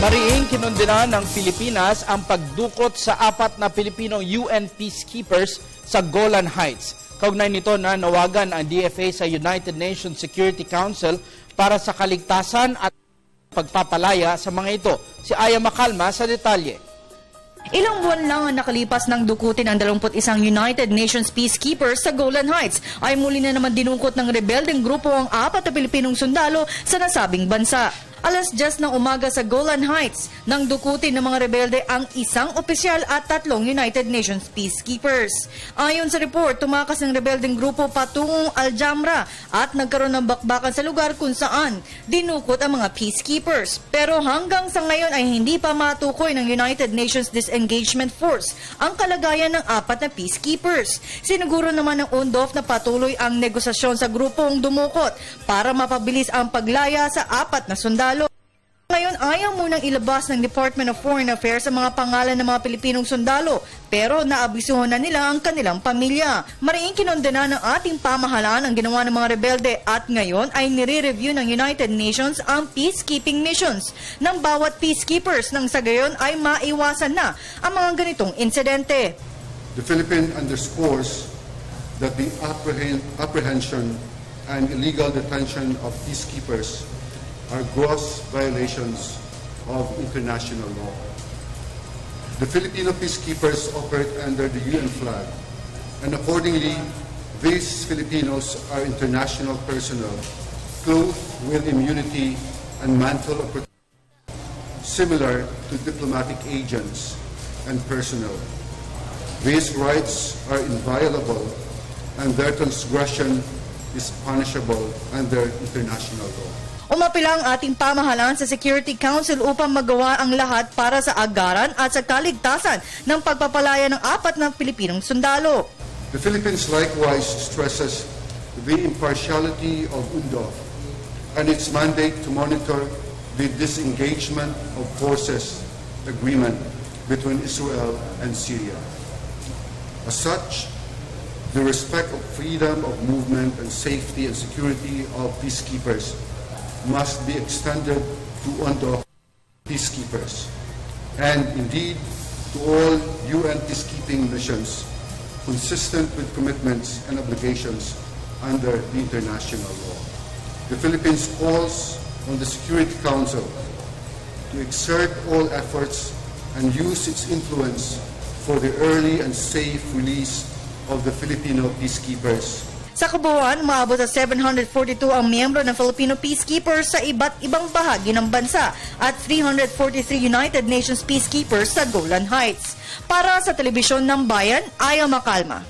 Mariing kinundina ng Pilipinas ang pagdukot sa 4 na Pilipinong UN peacekeepers sa Golan Heights. Kaugnay nito na nawagan ang DFA sa United Nations Security Council para sa kaligtasan at pagpapalaya sa mga ito. Si Aya Macalma sa detalye. Ilang buwan lang ang nakalipas ng dukutin ang 21 United Nations peacekeepers sa Golan Heights ay muli na naman dinukot ng rebeldeng grupo ang 4 na Pilipinong sundalo sa nasabing bansa. Alas 10 ng umaga sa Golan Heights, nang dukutin ng mga rebelde ang 1 opisyal at 3 United Nations peacekeepers. Ayon sa report, tumakas ng rebeldeng grupo patungong Al-Jamra at nagkaroon ng bakbakan sa lugar kung saan dinukot ang mga peacekeepers. Pero hanggang sa ngayon ay hindi pa matukoy ng United Nations Disengagement Force ang kalagayan ng 4 na peacekeepers. Siniguro naman ng UNDOF na patuloy ang negosasyon sa grupong dumukot para mapabilis ang paglaya sa 4 na sundalo. Ngayon, ayaw munang ilabas ng Department of Foreign Affairs ang mga pangalan ng mga Pilipinong sundalo, pero naabisuhan na nila ang kanilang pamilya. Mariing kinondena ng ating pamahalaan ang ginawa ng mga rebelde at ngayon ay nire-review ng United Nations ang peacekeeping missions ng bawat peacekeepers nang sa gayon ay maiwasan na ang mga ganitong insidente. The Philippines underscores that the apprehension and illegal detention of peacekeepers are gross violations of international law. The Filipino peacekeepers operate under the UN flag, and accordingly, these Filipinos are international personnel clothed with immunity and mantle of protection, similar to diplomatic agents and personnel. These rights are inviolable, and their transgression is punishable under international law. Umapila ang ating pamahalaan sa Security Council upang magawa ang lahat para sa agaran at sa kaligtasan ng pagpapalaya ng 4 na Pilipinong sundalo. The Philippines likewise stresses the impartiality of UNDOF and its mandate to monitor the disengagement of forces agreement between Israel and Syria. As such, the respect of freedom of movement and safety and security of peacekeepers must be extended to UNDOF peacekeepers and indeed to all UN peacekeeping missions consistent with commitments and obligations under the international law. The Philippines calls on the Security Council to exert all efforts and use its influence for the early and safe release of the Filipino peacekeepers. Sa kabuuan, maabot sa 742 ang miyembro ng Filipino peacekeepers sa iba't ibang bahagi ng bansa at 343 United Nations peacekeepers sa Golan Heights. Para sa Telebisyon ng Bayan, Aya Macalma.